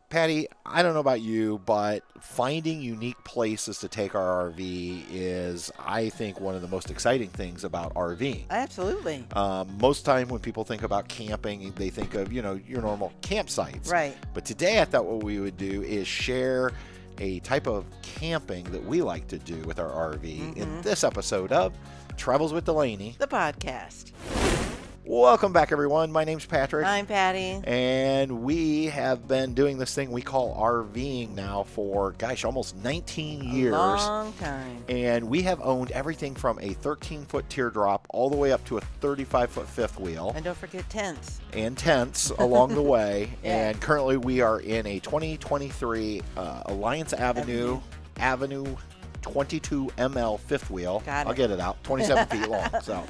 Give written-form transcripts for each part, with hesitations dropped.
Patty, I don't know about you, but finding unique places to take our RV is, I think, one of the most exciting things about RVing. Absolutely. Most time when people think about camping, they think of, your normal campsites. Right. But today I thought what we would do is share a type of camping that we like to do with our RV in this episode of Travels with Delaney, the podcast. Welcome back, everyone. My name's Patrick. I'm Patty. And we have been doing this thing we call RVing now for, almost 19 years. A long time. And we have owned everything from a 13-foot teardrop all the way up to a 35-foot fifth wheel. And don't forget tents. And tents along the way. Yeah. And currently we are in a 2023 Alliance Avenue 22 ML fifth wheel. Got it. I'll get it out. 27 feet long. So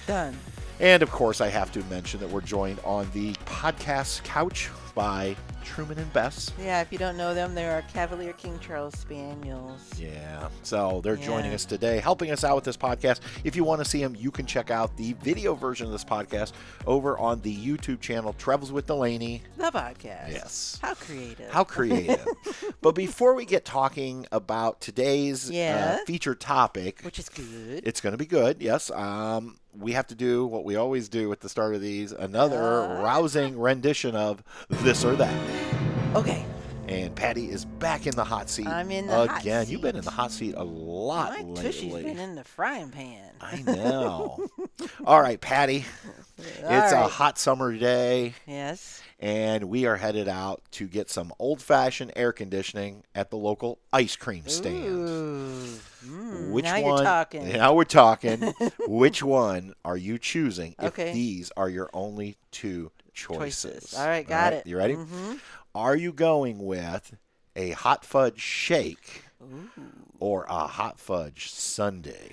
Done. And, of course, I have to mention that we're joined on the podcast couch by Truman and Bess. Yeah, if you don't know them, they're our Cavalier King Charles Spaniels. Yeah, so they're joining us today, helping us out with this podcast. If you want to see them, you can check out the video version of this podcast over on the YouTube channel, Travels with Delaney. The podcast. Yes. How creative. How creative. But before we get talking about today's featured topic. Which is good. It's going to be good, yes. We have to do what we always do at the start of these, another rousing rendition of This or That. Okay. And Patty is back in the hot seat. I'm in the hot again. seat. You've been in the hot seat a lot My lately. tushy's been in the frying pan. I know. All right, Patty. It's a hot summer day. Yes. And we are headed out to get some old-fashioned air conditioning at the local ice cream stand. Ooh. Which now one? You're talking. Now we're talking. Which one are you choosing if Okay. these are your only two choices? All right, got it. You ready? Mm-hmm. Are you going with a hot fudge shake or a hot fudge sundae?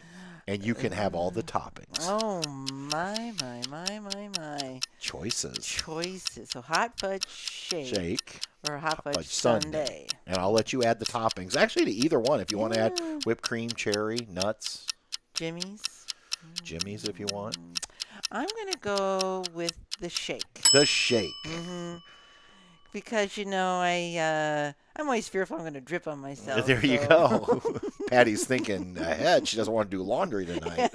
And you can have all the toppings. Oh, my. Choices. So hot fudge shake. Or a hot fudge sundae. And I'll let you add the toppings. Actually, to either one. If you want to add whipped cream, cherry, nuts. Jimmy's if you want. I'm going to go with the shake. The shake. Mm-hmm. Because, I'm always fearful I'm going to drip on myself. There you go. Patty's thinking ahead. She doesn't want to do laundry tonight.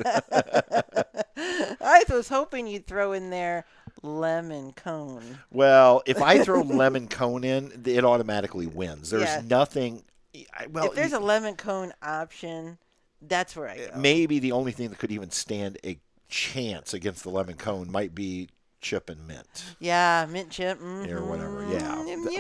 I was hoping you'd throw in there lemon cone. Well, if I throw lemon cone in, it automatically wins. There's nothing. If there's a lemon cone option, that's where I go. Maybe the only thing that could even stand a chance against the lemon cone might be chip and mint. Yeah, mint chip. Or whatever,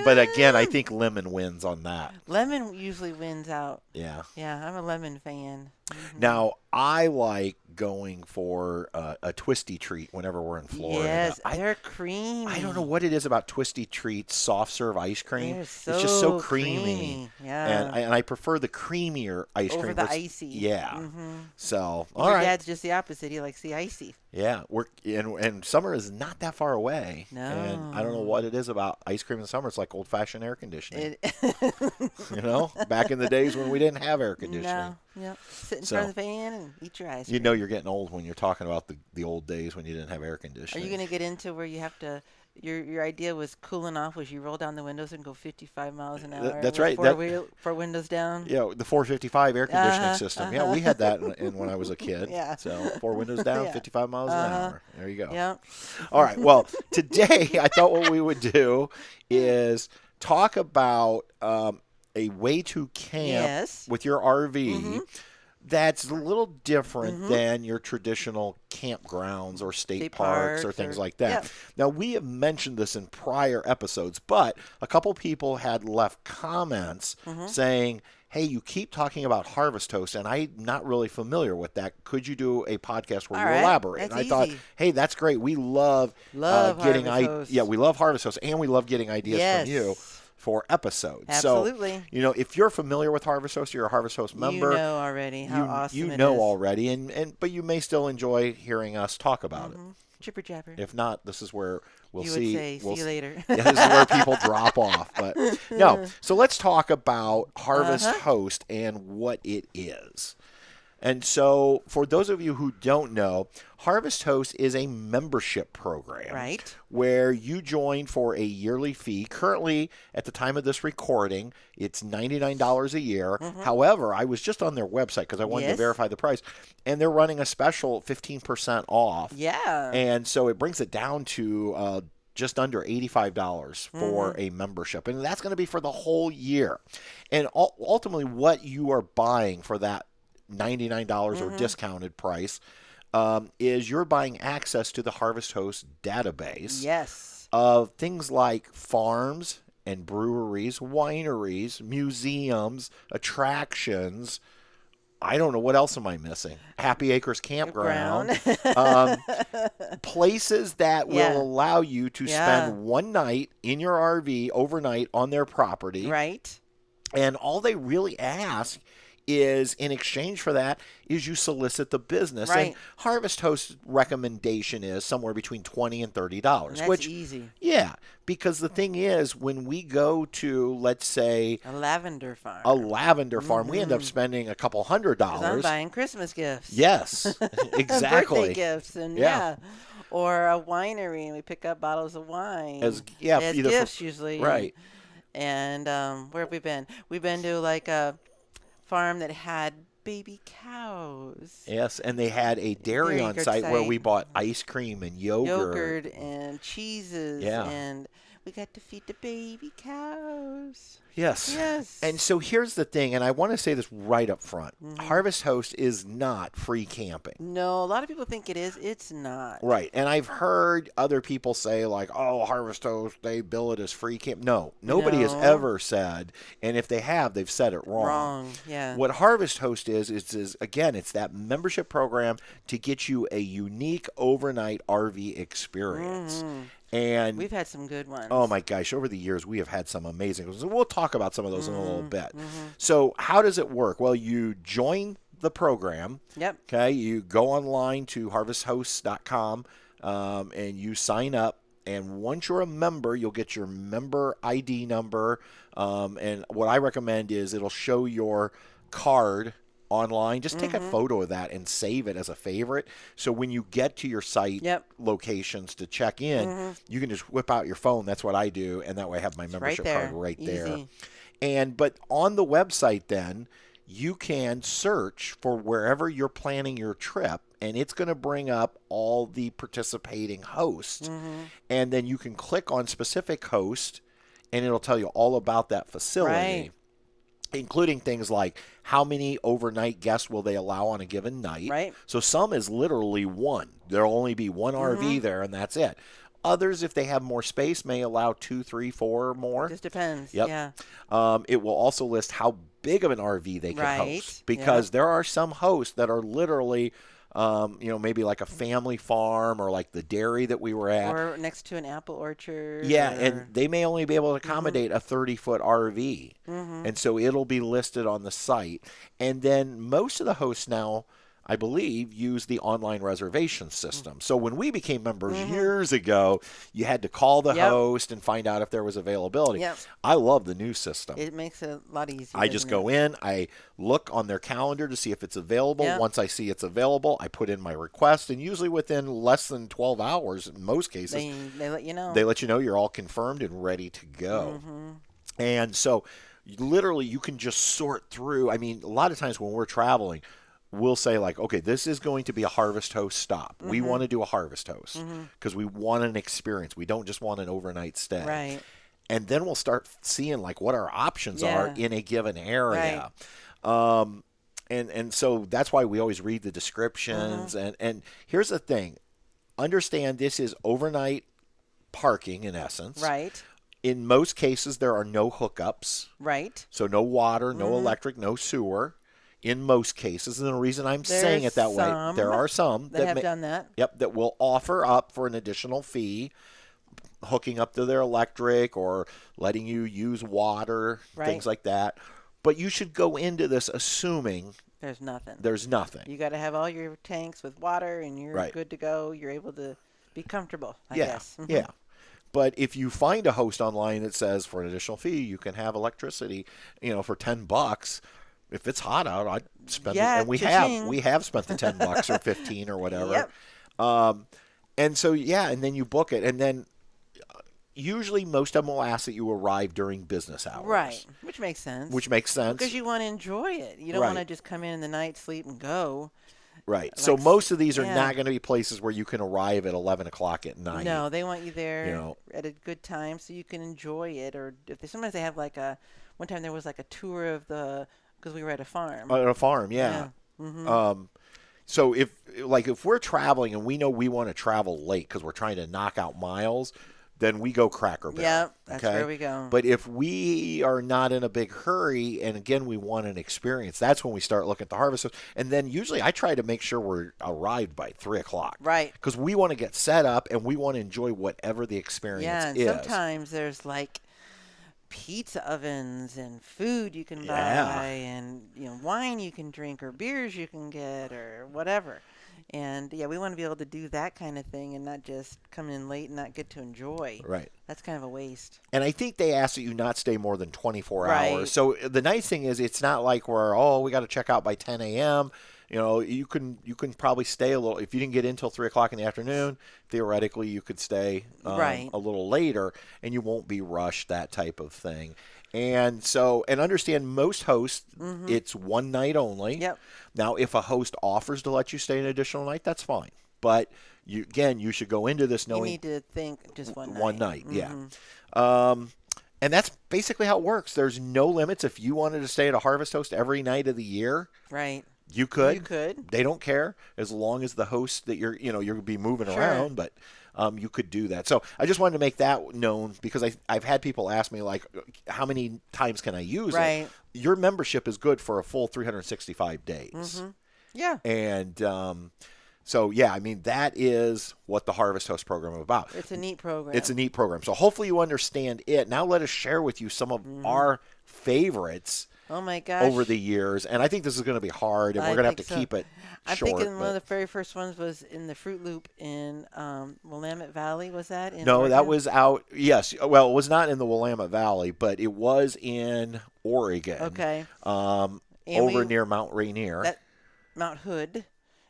But again, I think lemon wins on that. Lemon usually wins out. Yeah. Yeah, I'm a lemon fan. Now, I like going for a twisty treat whenever we're in Florida. Yes, they're creamy. I don't know what it is about twisty treats, soft serve ice cream. It's just so creamy. Yeah. And I prefer the creamier ice cream. Over the icy. Yeah. Mm-hmm. So, Your dad's just the opposite. He likes the icy. Yeah, and summer is not that far away. No. And I don't know what it is about ice cream in summer. It's like old-fashioned air conditioning. Back in the days when we didn't have air conditioning. No. Yep. Sit in front of the fan and eat your ice cream. You know you're getting old when you're talking about the old days when you didn't have air conditioning. Are you going to get into where you have to your idea was cooling off was you roll down the windows and go 55 miles an hour. That's right. Four windows down. Yeah, the 455 air conditioning system. Yeah, we had that in when I was a kid. Yeah. So 4 windows down, 55 miles an hour. There you go. Yeah. All right. Well, today I thought what we would do is talk about a way to camp with your RV. That's a little different than your traditional campgrounds or state parks or things like that. Yeah. Now, we have mentioned this in prior episodes, but a couple people had left comments saying, hey, you keep talking about harvest toast, and I'm not really familiar with that. Could you do a podcast where you elaborate? That's and I thought, hey, that's great. We love getting harvest toast. we love harvest toast, and we love getting ideas from you for episodes. Absolutely. So, if you're familiar with Harvest Host, you're a Harvest Host member. You know already how awesome it is. You know already, but you may still enjoy hearing us talk about it. Chipper jabber. If not, this is where we'll you see. Would say, see you later. This is where people drop off. But no. So let's talk about Harvest Host and what it is. And so, for those of you who don't know, Harvest Host is a membership program. Right. Where you join for a yearly fee. Currently, at the time of this recording, it's $99 a year. However, I was just on their website because I wanted to verify the price, and they're running a special 15% off. Yeah. And so it brings it down to just under $85 for a membership. And that's going to be for the whole year. And ultimately, what you are buying for that $99 or discounted price is you're buying access to the Harvest Host database. Yes. Of things like farms and breweries, wineries, museums, attractions. I don't know, what else am I missing? Happy Acres Campground. Places that will allow you to spend one night in your RV overnight on their property. Right. And all they really ask is, in exchange for that, is you solicit the business. Right. And Harvest Host's recommendation is somewhere between $20 and $30. That's easy. Yeah, because the thing is, when we go to, let's say, a lavender farm. We end up spending a couple $100. 'Cause I'm buying Christmas gifts. Yes, exactly. Birthday gifts and Yeah. Or a winery, and we pick up bottles of wine As gifts usually. Right. And where have we been? We've been to like a farm that had baby cows. Yes, and they had a dairy on site where we bought ice cream and yogurt and cheeses. Yeah. And we got to feed the baby cows. Yes. Yes. And so here's the thing, and I want to say this right up front. Harvest Host is not free camping. No, a lot of people think it is. It's not. Right. And I've heard other people say, like, oh, Harvest Host, they bill it as free camp. No, nobody has ever said, and if they have, they've said it wrong. Wrong, yeah. What Harvest Host is again, it's that membership program to get you a unique overnight RV experience. And we've had some good ones. Oh, my gosh. Over the years, we have had some amazing ones. We'll talk about some of those in a little bit. So how does it work? Well, you join the program. Yep. Okay. You go online to harvesthosts.com and you sign up. And once you're a member, you'll get your member ID number. And what I recommend is it'll show your card online. Just take a photo of that and save it as a favorite. So when you get to your site locations to check in, you can just whip out your phone. That's what I do. And that way I have my membership card right there. But on the website then, you can search for wherever you're planning your trip, and it's going to bring up all the participating hosts. And then you can click on specific host, and it'll tell you all about that facility. Right. Including things like how many overnight guests will they allow on a given night. Right. So some is literally one. There'll only be one RV there, and that's it. Others, if they have more space, may allow 2, 3, 4 or more. Just depends. Yep. Yeah. It will also list how big of an RV they can host. Because there are some hosts that are literally maybe like a family farm or like the dairy that we were at. Or next to an apple orchard. Yeah, and they may only be able to accommodate a 30-foot RV. And so it'll be listed on the site. And then most of the hosts now, I believe, use the online reservation system. So when we became members years ago, you had to call the host and find out if there was availability. I love the new system. It makes it a lot easier. I just go in, I look on their calendar to see if it's available. Once I see it's available, I put in my request, and usually within less than 12 hours, in most cases, they let you know. They let you know you're all confirmed and ready to go. And so literally you can just sort through. I mean, a lot of times when we're traveling, we'll say like, okay, this is going to be a Harvest Host stop. We want to do a Harvest Host because we want an experience. We don't just want an overnight stay. Right. And then we'll start seeing like what our options are in a given area. And so that's why we always read the descriptions. And here's the thing. Understand this is overnight parking in essence. Right. In most cases, there are no hookups. Right. So no water, no electric, no sewer. In most cases, and the reason I'm saying it that way, there are some that have done that. Yep, that will offer up for an additional fee, hooking up to their electric or letting you use water, things like that. But you should go into this assuming there's nothing. There's nothing. You got to have all your tanks with water, and you're good to go. You're able to be comfortable, I guess. Yeah. But if you find a host online that says for an additional fee, you can have electricity, for $10. If it's hot out, I'd spend it. And we have spent the $10 or 15 or whatever. And so, yeah, and then you book it. And then usually most of them will ask that you arrive during business hours. Right, which makes sense. Because you want to enjoy it. You don't want to just come in the night, sleep, and go. Right. So most of these are not going to be places where you can arrive at 11 o'clock at night. No, they want you there at a good time so you can enjoy it. Or sometimes they have like one time there was like a tour of because we were at a farm. At a farm, yeah. Mm-hmm. So if we're traveling and we know we want to travel late because we're trying to knock out miles, then we go Cracker Barrel. Yeah, that's where we go. But if we are not in a big hurry, and again, we want an experience, that's when we start looking at the harvest. And then usually I try to make sure we're arrived by 3 o'clock. Right. Because we want to get set up and we want to enjoy whatever the experience is. Sometimes there's like pizza ovens and food you can buy and wine you can drink or beers you can get or whatever. And, we want to be able to do that kind of thing and not just come in late and not get to enjoy. Right. That's kind of a waste. And I think they ask that you not stay more than 24 hours. So the nice thing is it's not like we got to check out by 10 a.m. You can probably stay a little. If you didn't get in until 3 o'clock in the afternoon, theoretically you could stay a little later and you won't be rushed, that type of thing. And understand most hosts, it's one night only. Yep. Now, if a host offers to let you stay an additional night, that's fine. But you should go into this knowing you need to think just one night. One night, yeah. And that's basically how it works. There's no limits. If you wanted to stay at a harvest host every night of the year, right? You could. You could. They don't care as long as the host that you're going to be moving around, but you could do that. So I just wanted to make that known because I've had people ask me, like, how many times can I use it? Your membership is good for a full 365 days. Mm-hmm. Yeah. And that is what the Harvest Host program is about. It's a neat program. It's a neat program. So hopefully you understand it. Now let us share with you some of our favorites. Oh, my gosh. Over the years. And I think this is going to be hard, and we're going to have to keep it I'm short. thinking one of the very first ones was in the Fruit Loop in Willamette Valley. Was that in No, Oregon? that was out. Yes. Well, it was not in the Willamette Valley, but it was in Oregon. Okay. Over near Mount Rainier. Mount Hood.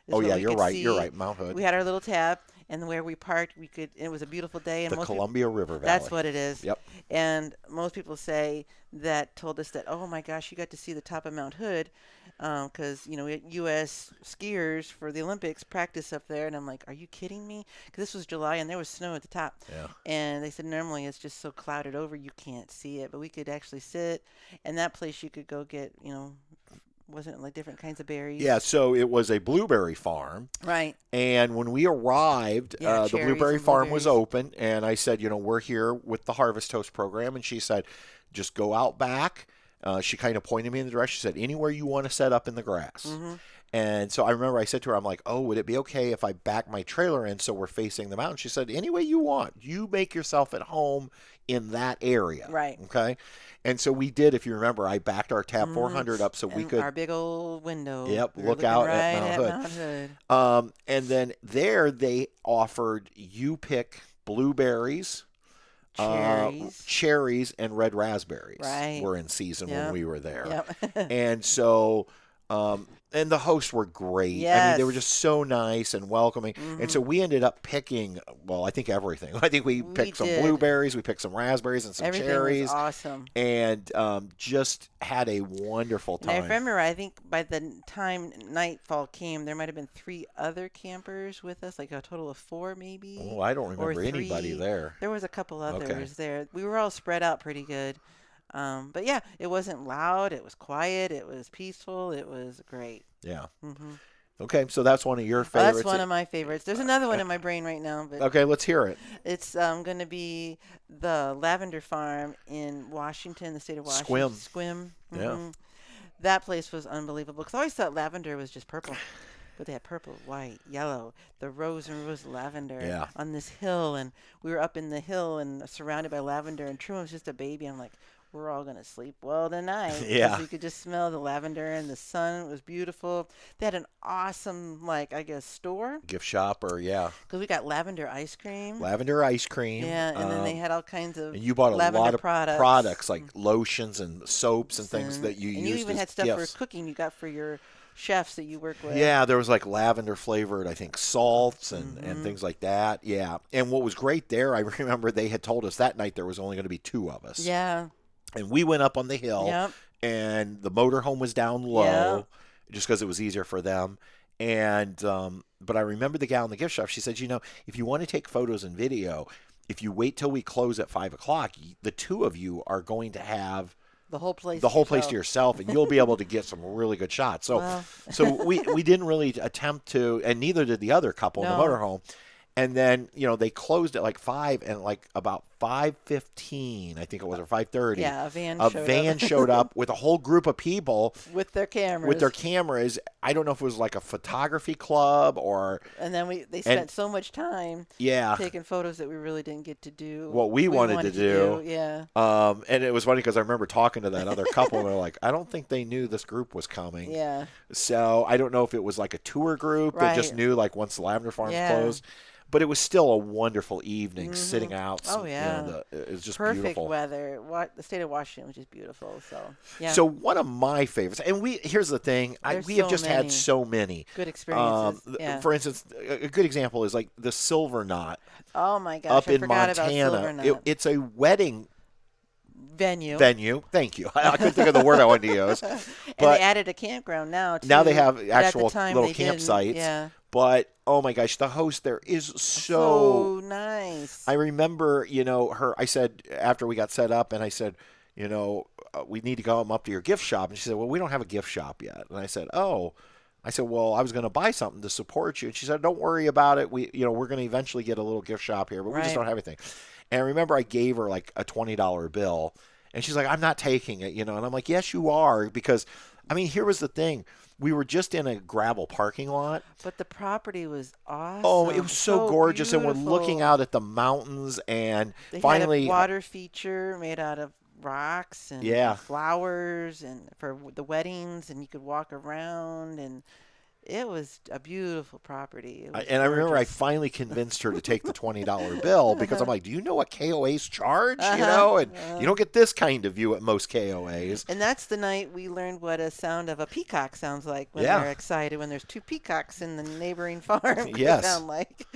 You're right. You're right. Mount Hood. We had our little tab, and where we parked, it was a beautiful day. And the Columbia River Valley. That's what it is. Yep. And most people told us that, oh my gosh, you got to see the top of Mount Hood, because U.S. skiers for the Olympics practice up there. And I'm like, are you kidding me? Because this was July and there was snow at the top. Yeah. And they said normally it's just so clouded over you can't see it, but we could actually sit. And that place you could go get, wasn't it like different kinds of berries? Yeah, so it was a blueberry farm. Right. And when we arrived, the blueberry farm was open. And I said, we're here with the Harvest Host program. And she said, just go out back. She kind of pointed me in the direction. She said, anywhere you want to set up in the grass. Mm-hmm. And so I remember I said to her, I'm like, oh, would it be okay if I back my trailer in so we're facing the mountain? She said, any way you want. You make yourself at home in that area. Right. Okay. And so we did, if you remember, I backed our Tab 400 up so we could. Our big old window. Yep. Look out at Mount Hood. And then there they offered you pick blueberries. Cherries and red raspberries were in season when we were there. Yep. And so, and the hosts were great. Yes. I mean, they were just so nice and welcoming. Mm-hmm. And so we ended up picking, I think everything. I think we picked some blueberries, we picked some raspberries and some everything cherries. Was awesome. And just had a wonderful time. And I remember, I think by the time nightfall came, there might have been 3 other campers with us, like a total of 4 maybe. Oh, I don't remember anybody there. There was a couple others there. We were all spread out pretty good. But yeah, it wasn't loud. It was quiet. It was peaceful. It was great. Yeah. Mm-hmm. Okay, so that's one of your favorites. That's one of my favorites. There's another one in my brain right now. But okay, let's hear it. It's going to be the Lavender Farm in Washington, the state of Washington. Squim. Mm-hmm. Yeah. That place was unbelievable because I always thought lavender was just purple. But they had purple, white, yellow, the rose and rose lavender on this hill. And we were up in the hill and surrounded by lavender. And Truman was just a baby. I'm like, we're all going to sleep well tonight. Yeah. You could just smell the lavender and the sun. It was beautiful. They had an awesome, store. Gift shop Because we got lavender ice cream. Lavender ice cream. Yeah, and then they had all kinds of and you bought a lot of products like lotions and soaps and things that you used. And you even had stuff for cooking you got for your chefs that you work with. Yeah, there was like lavender flavored, I think, salts and things like that. Yeah. And what was great there, I remember they had told us that night there was only going to be 2 of us. Yeah. And we went up on the hill, Yep. and the motorhome was down low just because it was easier for them. And but I remember the gal in the gift shop, she said, if you want to take photos and video, if you wait till we close at 5 o'clock, the 2 of you are going to have the whole place to yourself, and you'll be able to get some really good shots. So so we didn't really attempt to, and neither did the other couple in the motorhome. And then, they closed at like 5, and like about 5:15, I think it was, or 5:30. Yeah, a van showed up with a whole group of people with their cameras. I don't know if it was like a photography club or. And then they spent so much time taking photos that we really didn't get to do what we wanted to do. Yeah. And it was funny because I remember talking to that other couple, and they're like, I don't think they knew this group was coming. Yeah. So I don't know if it was like a tour group that just knew like once the Lavender Farm closed. But it was still a wonderful evening sitting out. Oh, yeah. It was just perfect beautiful. Weather. The state of Washington was just beautiful. So, yeah. So one of my favorites, and here's the thing, we have just had so many good experiences. For instance, a good example is like the Silver Knot. Oh, my gosh. Up I in forgot Montana. About Silver Knot. It's a wedding venue. Thank you. I couldn't think of the word I wanted to use. But and they added a campground now, too. Now they have actual little campsites. Yeah. But, oh, my gosh, the host there is so nice. I remember, I said, after we got set up, and I said, we need to go up to your gift shop. And she said, well, we don't have a gift shop yet. And I said, well, I was going to buy something to support you. And she said, don't worry about it. We're going to eventually get a little gift shop here, but we just don't have anything. And I remember I gave her like a $20 bill. And she's like, I'm not taking it, And I'm like, yes, you are. Because, here was the thing. We were just in a gravel parking lot. But the property was awesome. Oh, it was so gorgeous. Beautiful. And we're looking out at the mountains. And they finally. Had a water feature made out of rocks and flowers and for the weddings. And you could walk around. And it was a beautiful property. And I remember I finally convinced her to take the $20 bill because I'm like, do you know what KOAs charge? And you don't get this kind of view at most KOAs. And that's the night we learned what a sound of a peacock sounds like when they're excited, when there's 2 peacocks in the neighboring farm. Yes. Sound like.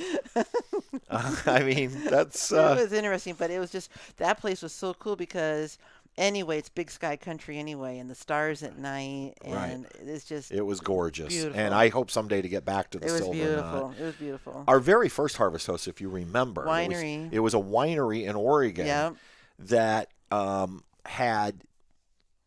That's. It was interesting, but it was just, that place was so cool because. Anyway, it's big sky country anyway, and the stars at night, and it's just it was gorgeous. Beautiful. And I hope someday to get back to the Silver Knot. It was beautiful. Our very first Harvest Host, if you remember, Winery. It was a winery in Oregon that had.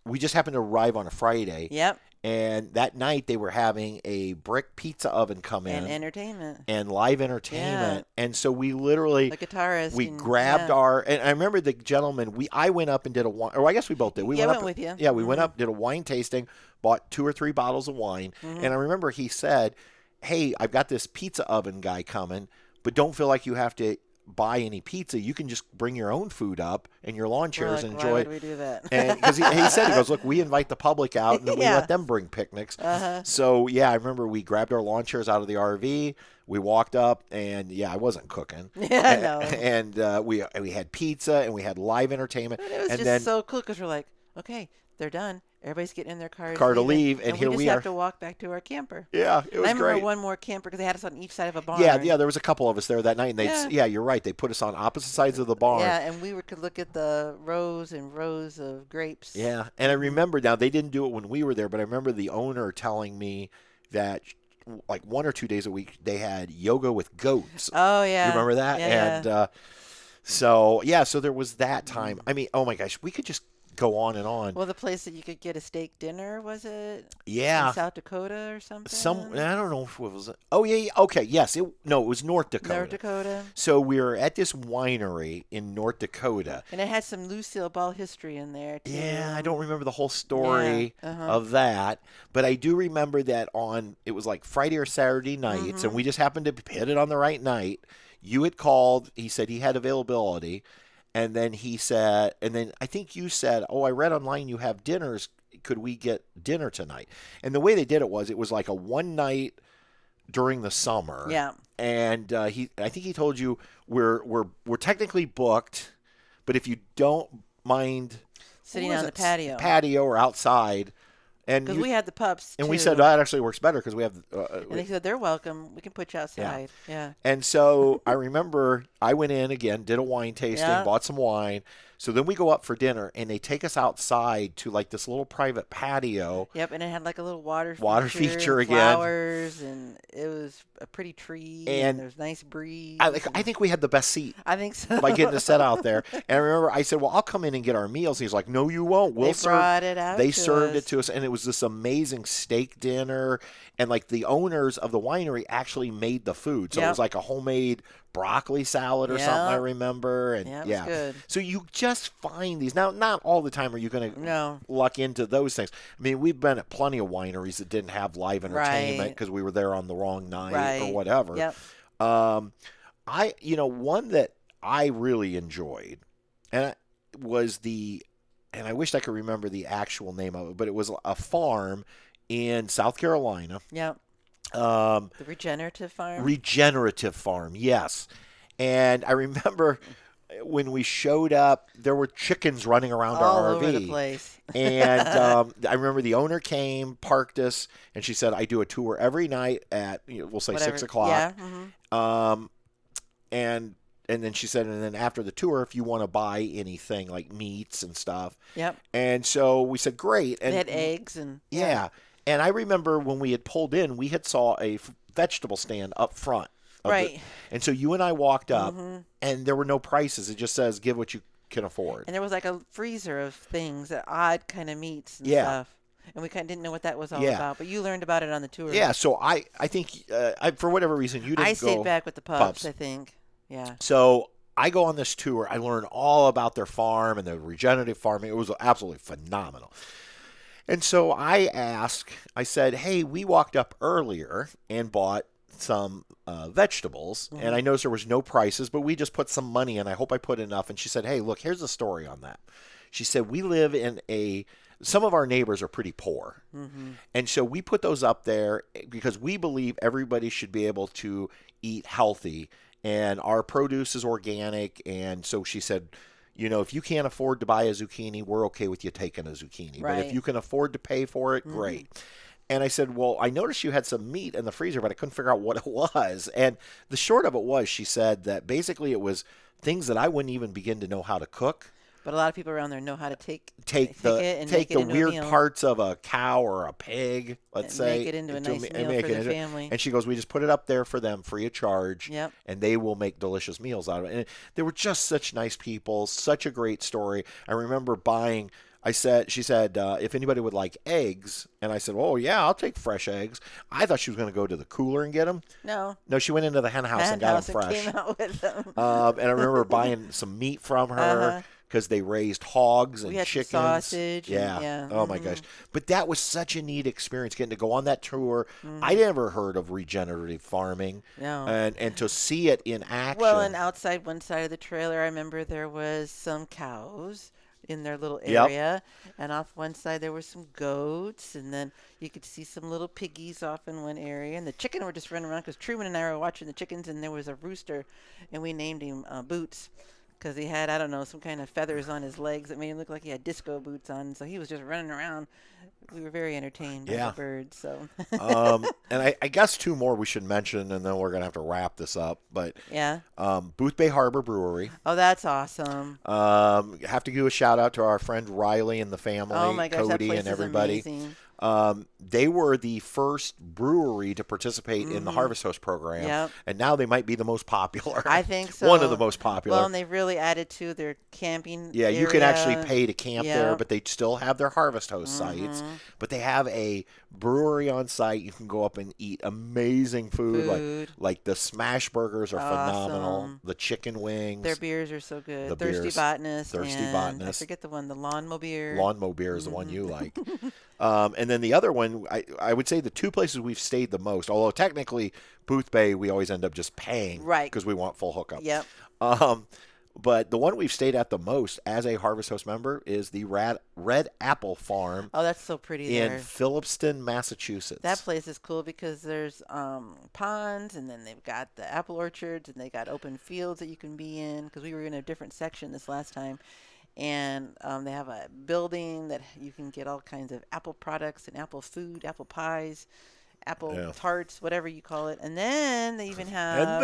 We just happened to arrive on a Friday. Yep. And that night they were having a brick pizza oven come in. And entertainment. And live entertainment. Yeah. And so we literally. The guitarist. We grabbed our. And I remember the gentleman, I went up and did a wine. Or I guess we both did. We went up with you. Yeah, we went up, did a wine tasting, bought 2 or 3 bottles of wine. And I remember he said, hey, I've got this pizza oven guy coming, but don't feel like you have to buy any pizza. You can just bring your own food up and your lawn chairs and enjoy. Why would we do that? And because he said, he goes, look, we invite the public out and then we let them bring picnics. So I remember we grabbed our lawn chairs out of the RV. We walked up and I wasn't cooking. And we had pizza and we had live entertainment. But it was and so cool because we're like, okay, they're done. Everybody's getting in their cars. To leave, and here we are. We just have to walk back to our camper. Yeah, it was great. I remember one more camper because they had us on each side of a barn. Yeah, there was a couple of us there that night, and you're right. They put us on opposite sides of the barn. Yeah, and we could look at the rows and rows of grapes. Yeah, and I remember now they didn't do it when we were there, but I remember the owner telling me that like 1 or 2 days a week they had yoga with goats. Oh yeah, you remember that? Yeah, and so there was that time. Oh my gosh, we could just go on and on. Well, the place that you could get a steak dinner, was it? Yeah. In South Dakota or something? I don't know if it was. Oh, yeah. Okay, yes. It was North Dakota. North Dakota. So we were at this winery in North Dakota. And it had some Lucille Ball history in there, too. Yeah, I don't remember the whole story of that. But I do remember that it was like Friday or Saturday nights, and we just happened to hit it on the right night. You had called. He said he had availability. And then I think you said, oh, I read online you have dinners. Could we get dinner tonight? And the way they did it was like a one night during the summer. Yeah. And I think he told you we're technically booked, but if you don't mind sitting on the patio or outside, Because we had the pups, and too. we said that actually works better because we have. And they said they're welcome. We can put you outside. Yeah. And so I remember I went in again, did a wine tasting, bought some wine. So then we go up for dinner, and they take us outside to like this little private patio. Yep, and it had like a little water feature and again, flowers, and it was a pretty tree, and there's nice breeze. I think we had the best seat. I think so. By getting to sit out there. And I remember I said, well, I'll come in and get our meals. He's like, no, you won't. They brought it out. They served it to us, and it was this amazing steak dinner. And like the owners of the winery actually made the food, so it was like a homemade broccoli salad or something. I remember, and it was good. So you just find these. Now, not all the time are you going to luck into those things. I mean, we've been at plenty of wineries that didn't have live entertainment because we were there on the wrong night or whatever. Yep. One that I really enjoyed, and was and I wish I could remember the actual name of it, but it was a farm in South Carolina. Yep. The Regenerative Farm? Regenerative Farm, yes. And I remember when we showed up, there were chickens running around our RV. All over the place. And I remember the owner came, parked us, and she said, I do a tour every night at, we'll say 6 o'clock. Yeah. Mm-hmm. And then she said, and then after the tour, if you want to buy anything like meats and stuff. Yep. And so we said, great. And they had eggs and. Yeah. And I remember when we had pulled in, we had saw a vegetable stand up front. Right. And so you and I walked up, and there were no prices. It just says, give what you can afford. And there was like a freezer of things, odd kind of meats and stuff. And we kind of didn't know what that was all about. But you learned about it on the tour. Yeah. So I think, for whatever reason, you didn't go. I stayed back with the pups, I think. Yeah. So I go on this tour. I learn all about their farm and the regenerative farming. It was absolutely phenomenal. And so I said, hey, we walked up earlier and bought some vegetables, and I noticed there was no prices, but we just put some money in. I hope I put enough. And she said, hey, look, here's the story on that. She said, we live in some of our neighbors are pretty poor. And so we put those up there because we believe everybody should be able to eat healthy, and our produce is organic. And so she said, if you can't afford to buy a zucchini, we're okay with you taking a zucchini. Right. But if you can afford to pay for it, great. And I said, well, I noticed you had some meat in the freezer, but I couldn't figure out what it was. And the short of it was, she said that basically it was things that I wouldn't even begin to know how to cook. But a lot of people around there know how to take the weird parts of a cow or a pig, let's say, make it into a nice meal for the family. And she goes, we just put it up there for them free of charge, Yep. and they will make delicious meals out of it. And they were just such nice people, such a great story. I remember buying. She said, if anybody would like eggs, and I said, oh yeah, I'll take fresh eggs. I thought she was going to go to the cooler and get them. No, she went into the hen house and got them fresh. Came out with them. And I remember buying some meat from her. Because they raised hogs and chickens. Sausage. Yeah. Oh, my gosh. But that was such a neat experience, getting to go on that tour. I never heard of regenerative farming. No. And to see it in action. Well, and outside one side of the trailer, I remember there was some cows in their little area. Yep. And off one side, there were some goats. And then you could see some little piggies off in one area. And the chicken were just running around because Truman and I were watching the chickens. And there was a rooster, and we named him Boots. Because he had, I don't know, some kind of feathers on his legs that made him look like he had disco boots on. So he was just running around. We were very entertained by the birds. So. And I guess two more we should mention, and then we're going to have to wrap this up. But Booth Bay Harbor Brewery. Oh, that's awesome. Have to give a shout out to our friend Riley and the family, oh my gosh, Cody that place and everybody. Is amazing. They were the first brewery to participate in the Harvest Host program, and now they might be the most popular. I think so. One of the most popular. Well, and they've really added to their camping area. You can actually pay to camp Yep. there, but they still have their Harvest Host sites. But they have a brewery on site. You can go up and eat amazing food. Like the smash burgers are phenomenal. The chicken wings. Their beers are so good. The Thirsty Botanist. Thirsty and Botanist. I forget the one, the Lawnmower beer. Lawnmower beer is the one you like. And then the other one, I would say the two places we've stayed the most, although technically Booth Bay we always end up just paying because we want full hookup. Yep. But the one we've stayed at the most as a Harvest Host member is the Red Apple Farm. Oh, that's so pretty in there. Phillipston, Massachusetts. That place is cool because there's ponds, and then they've got the apple orchards, and they got open fields that you can be in because we were in a different section this last time. And they have a building that you can get all kinds of apple products and apple food, apple pies, apple tarts, whatever you call it. And then they even have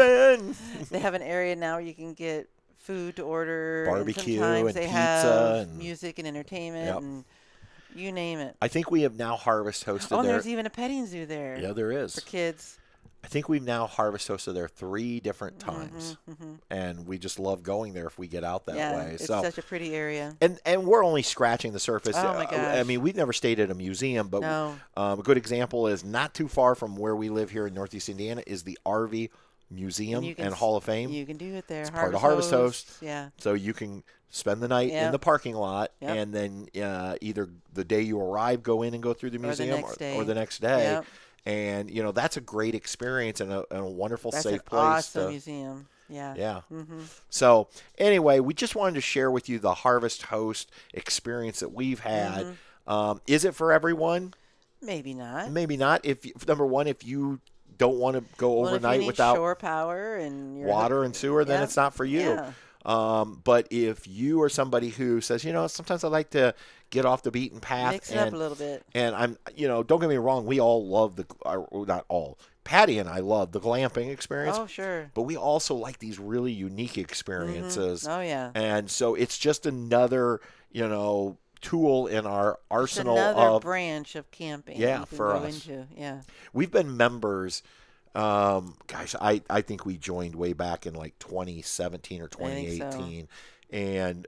they have an area now where you can get food to order, barbecue and sometimes and they pizza have and music and entertainment and you name it. I think we have now harvest hosted there. Oh, there's even a petting zoo there. Yeah, there is. For kids. I think we've now harvest hosted there 3 different times, and we just love going there if we get out that way. It's such a pretty area. And we're only scratching the surface. Oh my gosh! I mean, we've never stayed at a museum, but a good example is not too far from where we live here in Northeast Indiana is the RV Museum and Hall of Fame. You can do it there. It's part of Harvest Host. Yeah. So you can spend the night in the parking lot, and then either the day you arrive, go in and go through the museum, or the next day. Yep. And, that's a great experience and a wonderful, safe place. That's an awesome museum. Yeah. Yeah. So, anyway, we just wanted to share with you the Harvest Host experience that we've had. Is it for everyone? Maybe not. Maybe not. Number one, if you don't want to go overnight without shore power and water and sewer, then it's not for you. Yeah. But if you are somebody who says, sometimes I like to get off the beaten path. Mix it up a little bit. And I'm, don't get me wrong, we all love not all. Patty and I love the glamping experience. Oh, sure. But we also like these really unique experiences. Oh, yeah. And so it's just another, tool in our arsenal another branch of camping. Yeah, for us. Yeah. We've been members. I think we joined way back in like 2017 or 2018, and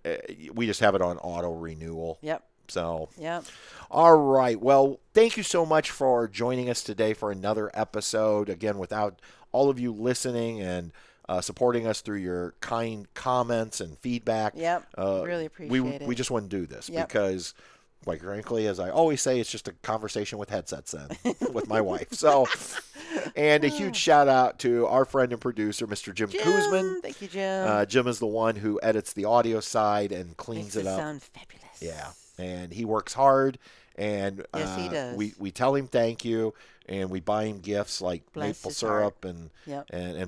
we just have it on auto renewal. Yep. So. Yep. All right. Well, thank you so much for joining us today for another episode. Again, without all of you listening and supporting us through your kind comments and feedback. Yep. Really appreciate it. We just wouldn't do this because. Quite frankly, as I always say, it's just a conversation with headsets in with my wife. So, and a huge shout out to our friend and producer, Mr. Jim Kuzman. Thank you, Jim. Jim is the one who edits the audio side and cleans it up. Sound fabulous. Yeah, and he works hard. And yes, he does. We tell him thank you, and we buy him gifts like maple syrup and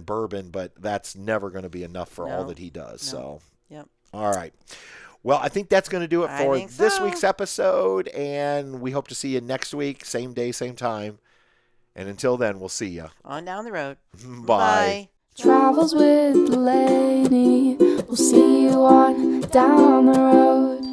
bourbon. But that's never going to be enough for all that he does. No. So, all right. Well, I think that's going to do it for this week's episode, and we hope to see you next week, same day, same time. And until then, we'll see you. On down the road. Bye. Travels with the lady. We'll see you on down the road.